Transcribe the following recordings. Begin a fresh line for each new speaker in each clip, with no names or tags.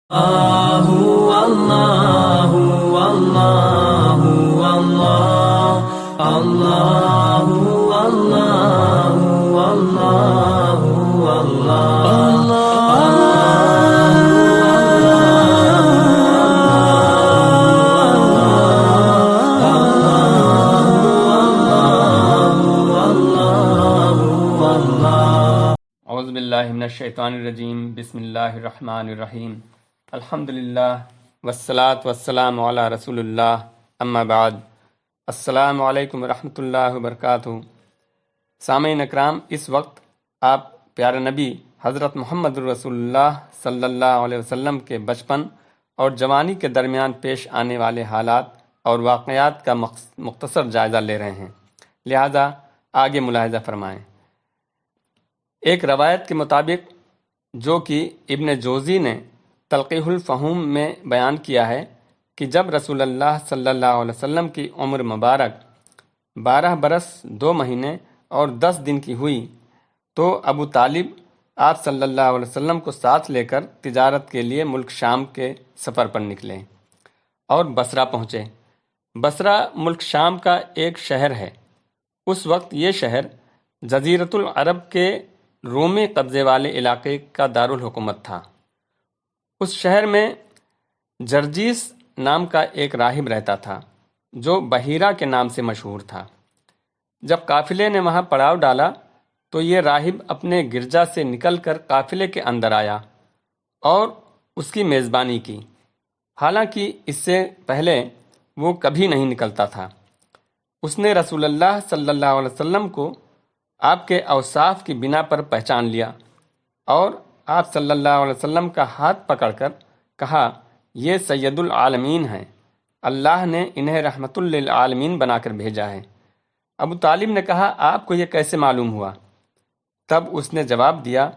الله والله والله الله والله والله والله.
اعوذ باللہ من الشیطان الرجیم. بسم اللہ الرحمن الرحیم. الحمدللہ والصلاة والسلام علی رسول اللہ، اما بعد. السلام علیکم ورحمۃ اللہ وبرکاتہ. سامعین اکرام، اس وقت آپ پیارے نبی حضرت محمد رسول اللہ صلی اللہ علیہ وسلم کے بچپن اور جوانی کے درمیان پیش آنے والے حالات اور واقعات کا مختصر جائزہ لے رہے ہیں، لہذا آگے ملاحظہ فرمائیں. ایک روایت کے مطابق، جو کہ ابن جوزی نے تلقیح الفہوم میں بیان کیا ہے، کہ جب رسول اللہ صلی اللہ علیہ وسلم کی عمر مبارک 12 برس 2 مہینے اور 10 دن کی ہوئی تو ابو طالب آپ صلی اللہ علیہ وسلم کو ساتھ لے کر تجارت کے لیے ملک شام کے سفر پر نکلے اور بصرہ پہنچے. بصرہ ملک شام کا ایک شہر ہے. اس وقت یہ شہر جزیرۃ العرب کے رومی قبضے والے علاقے کا دارالحکومت تھا. اس شہر میں جرجیس نام کا ایک راہب رہتا تھا، جو بحیرہ کے نام سے مشہور تھا. جب قافلے نے وہاں پڑاؤ ڈالا تو یہ راہب اپنے گرجا سے نکل کر قافلے کے اندر آیا اور اس کی میزبانی کی، حالانکہ اس سے پہلے وہ کبھی نہیں نکلتا تھا. اس نے رسول اللہ صلی اللہ علیہ وسلم کو آپ کے اوصاف کی بنا پر پہچان لیا اور آپ صلی اللہ علیہ وسلم کا ہاتھ پکڑ کر کہا، یہ سید العالمین ہیں، اللہ نے انہیں رحمت للعالمین بنا کر بھیجا ہے. ابو طالب نے کہا، آپ کو یہ کیسے معلوم ہوا؟ تب اس نے جواب دیا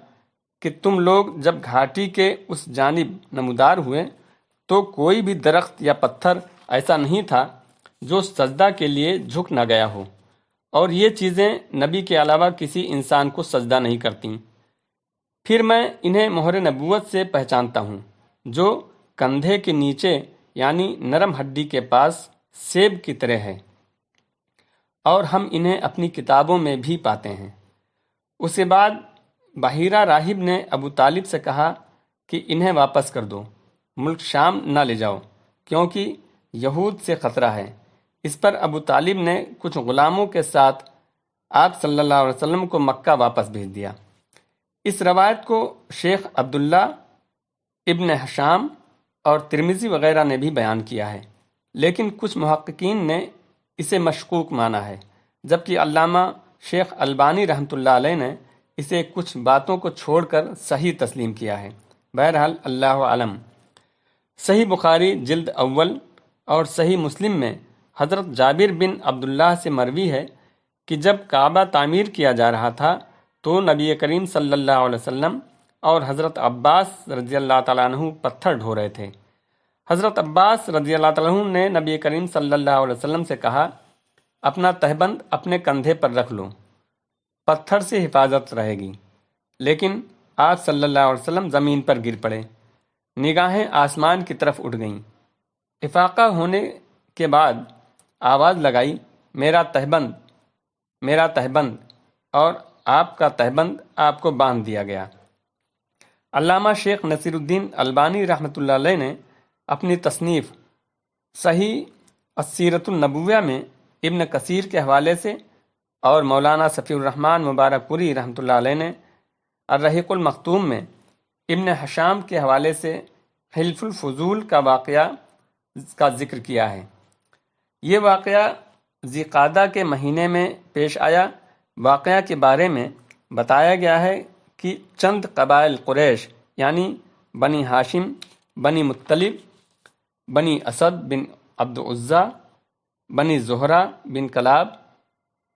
کہ تم لوگ جب گھاٹی کے اس جانب نمودار ہوئے تو کوئی بھی درخت یا پتھر ایسا نہیں تھا جو سجدہ کے لیے جھک نہ گیا ہو، اور یہ چیزیں نبی کے علاوہ کسی انسان کو سجدہ نہیں کرتیں. پھر میں انہیں مہر نبوت سے پہچانتا ہوں، جو کندھے کے نیچے یعنی نرم ہڈی کے پاس سیب کی طرح ہے، اور ہم انہیں اپنی کتابوں میں بھی پاتے ہیں. اس کے بعد بحیرہ راہب نے ابو طالب سے کہا کہ انہیں واپس کر دو، ملک شام نہ لے جاؤ، کیونکہ یہود سے خطرہ ہے. اس پر ابو طالب نے کچھ غلاموں کے ساتھ آپ صلی اللہ علیہ وسلم کو مکہ واپس بھیج دیا. اس روایت کو شیخ عبداللہ ابن حشام اور ترمذی وغیرہ نے بھی بیان کیا ہے، لیکن کچھ محققین نے اسے مشکوک مانا ہے، جبکہ علامہ شیخ البانی رحمۃ اللہ علیہ نے اسے کچھ باتوں کو چھوڑ کر صحیح تسلیم کیا ہے. بہرحال اللہ عالم. صحیح بخاری جلد اول اور صحیح مسلم میں حضرت جابر بن عبداللہ سے مروی ہے کہ جب کعبہ تعمیر کیا جا رہا تھا تو نبی کریم صلی اللہ علیہ وسلم اور حضرت عباس رضی اللہ تعالیٰ عنہ پتھر ڈھو رہے تھے. حضرت عباس رضی اللہ تعالیٰ عنہ نے نبی کریم صلی اللہ علیہ وسلم سے کہا، اپنا تہبند اپنے کندھے پر رکھ لو، پتھر سے حفاظت رہے گی. لیکن آپ صلی اللہ علیہ وسلم زمین پر گر پڑے، نگاہیں آسمان کی طرف اٹھ گئیں. افاقہ ہونے کے بعد آواز لگائی، میرا تہبند، میرا تہبند، اور آپ کا تہبند آپ کو باندھ دیا گیا. علامہ شیخ نصیر الدین البانی رحمۃ اللہ علیہ نے اپنی تصنیف صحیح السیرۃ النبویہ میں ابن کثیر کے حوالے سے اور مولانا صفی الرحمن مبارک پوری رحمۃ اللہ علیہ نے الرحیق المختوم میں ابن حشام کے حوالے سے حلف الفضول کا واقعہ کا ذکر کیا ہے. یہ واقعہ ذی قعدہ کے مہینے میں پیش آیا. واقعہ کے بارے میں بتایا گیا ہے کہ چند قبائل قریش یعنی بنی ہاشم، بنی مطلب، بنی اسد بن عبد العزیٰ، بنی زہرہ بن کلاب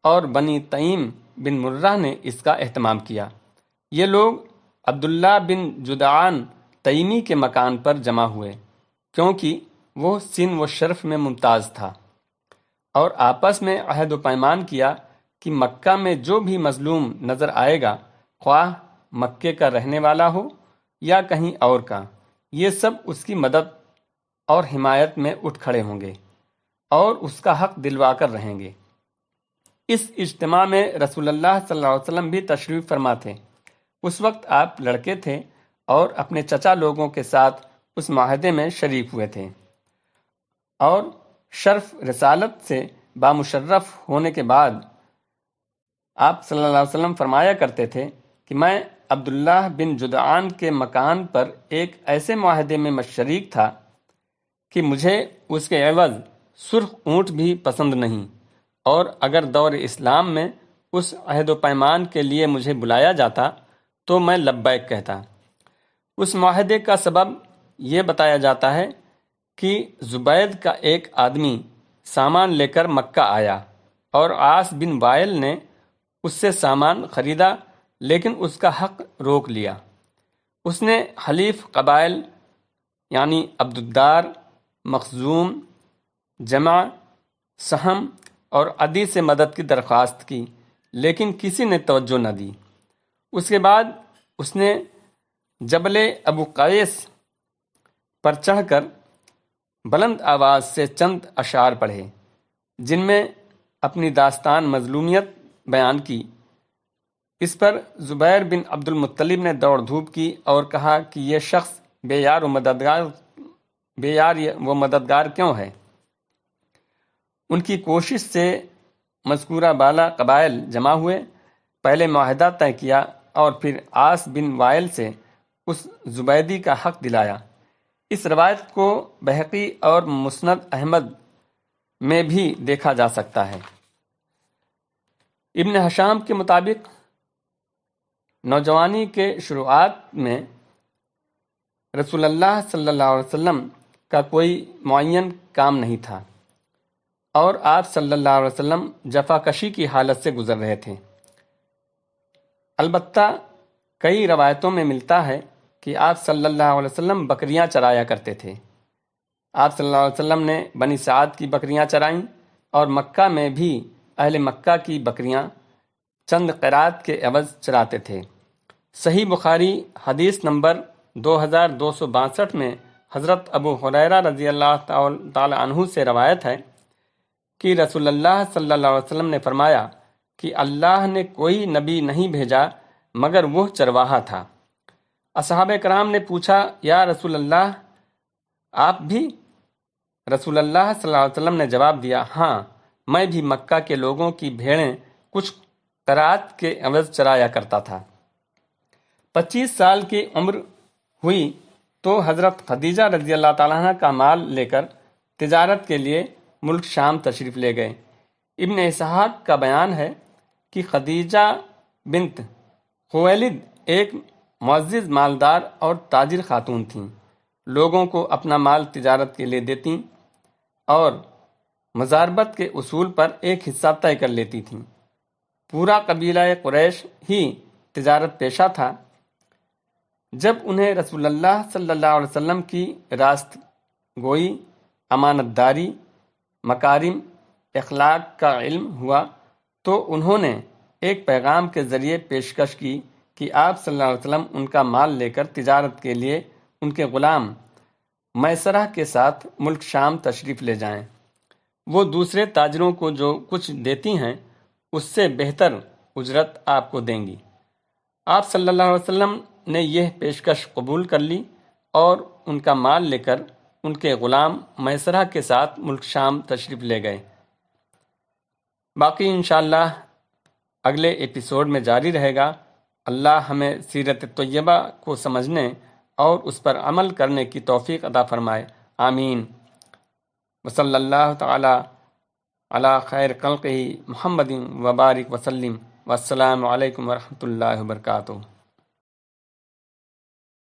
اور بنی تیم بن مرہ نے اس کا اہتمام کیا. یہ لوگ عبداللہ بن جدعان تیمی کے مکان پر جمع ہوئے، کیونکہ وہ سن و شرف میں ممتاز تھا، اور آپس میں عہد و پیمان کیا کہ مکہ میں جو بھی مظلوم نظر آئے گا، خواہ مکے کا رہنے والا ہو یا کہیں اور کا، یہ سب اس کی مدد اور حمایت میں اٹھ کھڑے ہوں گے اور اس کا حق دلوا کر رہیں گے۔ اس اجتماع میں رسول اللہ صلی اللہ علیہ وسلم بھی تشریف فرما تھے۔ اس وقت آپ لڑکے تھے اور اپنے چچا لوگوں کے ساتھ اس معاہدے میں شریک ہوئے تھے، اور شرف رسالت سے بامشرف ہونے کے بعد آپ صلی اللہ علیہ وسلم فرمایا کرتے تھے کہ میں عبداللہ بن جدعان کے مکان پر ایک ایسے معاہدے میں شریک تھا کہ مجھے اس کے عوض سرخ اونٹ بھی پسند نہیں، اور اگر دور اسلام میں اس عہد و پیمان کے لیے مجھے بلایا جاتا تو میں لبیک کہتا۔ اس معاہدے کا سبب یہ بتایا جاتا ہے کہ زبید کا ایک آدمی سامان لے کر مکہ آیا اور عاص بن وائل نے اس سے سامان خریدا، لیکن اس کا حق روک لیا۔ اس نے حلیف قبائل یعنی عبدالدار، مخزوم، جمع، سہم اور عدی سے مدد کی درخواست کی، لیکن کسی نے توجہ نہ دی۔ اس کے بعد اس نے جبل ابو قیس پر چڑھ کر بلند آواز سے چند اشعار پڑھے، جن میں اپنی داستان مظلومیت بیان کی۔ اس پر زبیر بن عبد المطلب نے دوڑ دھوپ کی اور کہا کہ یہ شخص بے یار و مددگار کیوں ہے؟ ان کی کوشش سے مذکورہ بالا قبائل جمع ہوئے، پہلے معاہدہ طے کیا اور پھر عاص بن وائل سے اس زبیدی کا حق دلایا۔ اس روایت کو بہقی اور مسند احمد میں بھی دیکھا جا سکتا ہے۔ ابن ہشام کے مطابق نوجوانی کے شروعات میں رسول اللہ صلی اللہ علیہ وسلم کا کوئی معین کام نہیں تھا، اور آپ صلی اللہ علیہ وسلم جفا کشی کی حالت سے گزر رہے تھے۔ البتہ کئی روایتوں میں ملتا ہے کہ آپ صلی اللہ علیہ وسلم بکریاں چرایا کرتے تھے۔ آپ صلی اللہ علیہ وسلم نے بنی سعد کی بکریاں چرائیں، اور مکہ میں بھی اہل مکہ کی بکریاں چند قرات کے عوض چراتے تھے۔ صحیح بخاری حدیث نمبر 2262 میں حضرت ابو ہریرہ رضی اللہ تعالی عنہ سے روایت ہے کہ رسول اللہ صلی اللہ علیہ وسلم نے فرمایا کہ اللہ نے کوئی نبی نہیں بھیجا مگر وہ چرواہا تھا۔ اصحاب کرام نے پوچھا، یا رسول اللہ آپ بھی؟ رسول اللہ صلی اللہ علیہ وسلم نے جواب دیا، ہاں، میں بھی مکہ کے لوگوں کی بھیڑیں کچھ قرات کے عوض چرایا کرتا تھا۔ 25 سال کی عمر ہوئی تو حضرت خدیجہ رضی اللہ تعالیٰ عنہ کا مال لے کر تجارت کے لیے ملک شام تشریف لے گئے۔ ابن اسحاق کا بیان ہے کہ خدیجہ بنت خویلد ایک معزز مالدار اور تاجر خاتون تھیں، لوگوں کو اپنا مال تجارت کے لیے دیتیں اور مزاربت کے اصول پر ایک حصہ طے کر لیتی تھیں۔ پورا قبیلہ قریش ہی تجارت پیشہ تھا۔ جب انہیں رسول اللہ صلی اللہ علیہ وسلم کی راست گوئی، امانت داری، مکارم اخلاق کا علم ہوا تو انہوں نے ایک پیغام کے ذریعے پیشکش کی کہ آپ صلی اللہ علیہ وسلم ان کا مال لے کر تجارت کے لیے ان کے غلام میسرہ کے ساتھ ملک شام تشریف لے جائیں۔ وہ دوسرے تاجروں کو جو کچھ دیتی ہیں اس سے بہتر اجرت آپ کو دیں گی۔ آپ صلی اللہ علیہ وسلم نے یہ پیشکش قبول کر لی اور ان کا مال لے کر ان کے غلام میسرہ کے ساتھ ملک شام تشریف لے گئے۔ باقی انشاءاللہ اگلے ایپیسوڈ میں جاری رہے گا۔ اللہ ہمیں سیرت طیبہ کو سمجھنے اور اس پر عمل کرنے کی توفیق عطا فرمائے، آمین۔ وصلی اللہ تعالی علی خیر خلقہ محمد وبارک وسلم، والسلام علیکم ورحمۃ اللہ وبرکاتہ۔